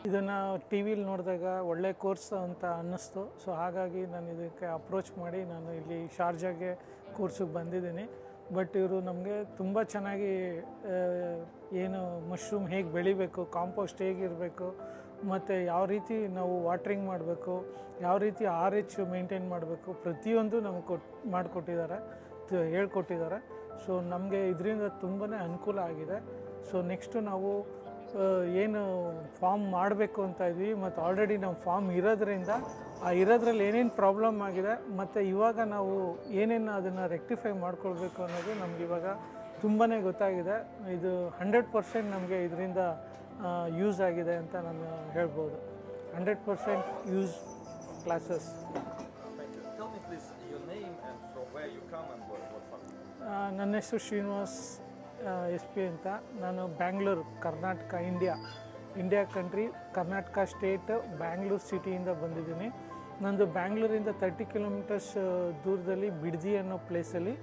ಇದನ್ನು ಟಿ ವಿಲಿ ನೋಡಿದಾಗ ಒಳ್ಳೆ ಕೋರ್ಸ್ ಅಂತ ಅನ್ನಿಸ್ತು. ಸೊ ಹಾಗಾಗಿ ನಾನು ಇದಕ್ಕೆ ಅಪ್ರೋಚ್ ಮಾಡಿ ನಾನು ಇಲ್ಲಿ ಶಾರ್ಜಾಗೆ ಕೋರ್ಸಿಗೆ ಬಂದಿದ್ದೀನಿ. ಬಟ್ ಇವರು ನಮಗೆ ತುಂಬ ಚೆನ್ನಾಗಿ ಏನು ಮಶ್ರೂಮ್ ಹೇಗೆ ಬೆಳಿಬೇಕು, ಕಾಂಪೋಸ್ಟ್ ಹೇಗಿರಬೇಕು, ಮತ್ತು ಯಾವ ರೀತಿ ನಾವು ವಾಟ್ರಿಂಗ್ ಮಾಡಬೇಕು, ಯಾವ ರೀತಿ RH ಮೇಂಟೈನ್ ಮಾಡಬೇಕು, ಪ್ರತಿಯೊಂದು ನಮಗೆ ಮಾಡಿಕೊಟ್ಟಿದ್ದಾರೆ, ಹೇಳ್ಕೊಟ್ಟಿದ್ದಾರೆ. ಸೊ ನಮಗೆ ಇದರಿಂದ ತುಂಬಾ ಅನುಕೂಲ ಆಗಿದೆ. ಸೊ ನೆಕ್ಸ್ಟು ನಾವು ಏನು ಫಾರ್ಮ್ ಮಾಡಬೇಕು ಅಂತ ಇದ್ವಿ, ಮತ್ತು ಆಲ್ರೆಡಿ ನಮ್ಮ ಫಾರ್ಮ್ ಇರೋದ್ರಿಂದ ಇರೋದ್ರಲ್ಲಿ ಏನೇನು ಪ್ರಾಬ್ಲಮ್ ಆಗಿದೆ ಮತ್ತು ಇವಾಗ ನಾವು ಏನೇನು ಅದನ್ನು ರೆಕ್ಟಿಫೈ ಮಾಡ್ಕೊಳ್ಬೇಕು ಅನ್ನೋದು ನಮ್ಗೆ ಇವಾಗ ತುಂಬಾ ಗೊತ್ತಾಗಿದೆ. ಇದು 100% ನಮಗೆ ಇದರಿಂದ ಯೂಸ್ ಆಗಿದೆ ಅಂತ ನಾನು ಹೇಳ್ಬೋದು. 100% ಯೂಸ್ ಕ್ಲಾಸಸ್. ನನ್ನ ಹೆಸರು ಶ್ರೀನಿವಾಸ್ SP ಅಂತ. ನಾನು Bangalore, Karnataka, India country, Karnataka state, Bangalore ಸಿಟಿಯಿಂದ ಬಂದಿದ್ದೀನಿ. ನಂದು ಬ್ಯಾಂಗ್ಳೂರಿಂದ 30 ಕಿಲೋಮೀಟರ್ಸ್ ದೂರದಲ್ಲಿ ಬಿಡ್ದಿ ಅನ್ನೋ ಪ್ಲೇಸಲ್ಲಿ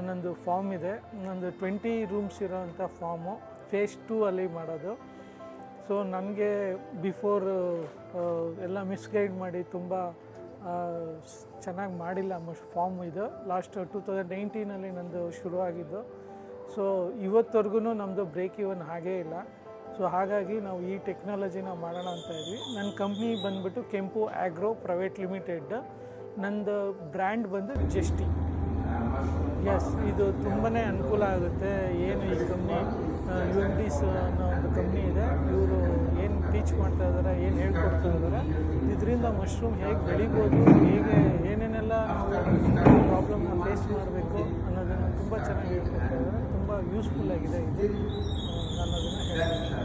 ನಂದು ಫಾರ್ಮ್ ಇದೆ. ನಂದು 20 ರೂಮ್ಸ್ ಇರೋವಂಥ ಫಾರ್ಮು, ಫೇಸ್ 2 ಅಲ್ಲಿ ಮಾಡೋದು. ಸೊ ನನಗೆ ಬಿಫೋರ್ ಎಲ್ಲ ಮಿಸ್ಗೈಡ್ ಮಾಡಿ ತುಂಬ ಚೆನ್ನಾಗಿ ಮಾಡಿಲ್ಲ ಫಾರ್ಮ್. ಇದು ಲಾಸ್ಟ್ 2019 ನಂದು ಶುರುವಾಗಿದ್ದು. ಸೊ ಇವತ್ತವರೆಗೂ ನಮ್ಮದು ಬ್ರೇಕ್ ಇವನ್ ಹಾಗೇ ಇಲ್ಲ. ಸೊ ಹಾಗಾಗಿ ನಾವು ಈ ಟೆಕ್ನಾಲಜಿನ ಮಾಡೋಣ ಅಂತ ಇದ್ವಿ. ನನ್ನ ಕಂಪ್ನಿ ಬಂದುಬಿಟ್ಟು ಕೆಂಪು ಆಗ್ರೋ ಪ್ರೈವೇಟ್ ಲಿಮಿಟೆಡ್. ನಂದು ಬ್ರ್ಯಾಂಡ್ ಬಂದು ಜಸ್ಟಿ. ಎಸ್, ಇದು ತುಂಬಾ ಅನುಕೂಲ ಆಗುತ್ತೆ. ಏನು ಈ ಕಂಪ್ನಿ UMDs ಅನ್ನೋ ಒಂದು ಕಂಪ್ನಿ ಇದೆ, ಇವರು ಏನು ಟೀಚ್ ಮಾಡ್ತಾ ಇದ್ದಾರೆ, ಏನು ಹೇಳ್ಕೊಡ್ತಾ ಇದ್ದಾರೆ, ಇದರಿಂದ ಮಶ್ರೂಮ್ ಹೇಗೆ ಬೆಳಿಬೋದು, ಹೇಗೆ ಏನೇನೆಲ್ಲ ನಾವು ಪ್ರಾಬ್ಲಮ್ನ ಫೇಸ್ ಮಾಡಬೇಕು ಅನ್ನೋದನ್ನು ತುಂಬ ಚೆನ್ನಾಗಿ ಹೇಳ್ಕೊಡ್ತಾ ಇದ್ದಾರೆ. ತುಂಬ ಯೂಸ್ಫುಲ್ ಆಗಿದೆ ಇದು. ನಾನು ಅದನ್ನು ಹೇಳ್ತೀನಿ.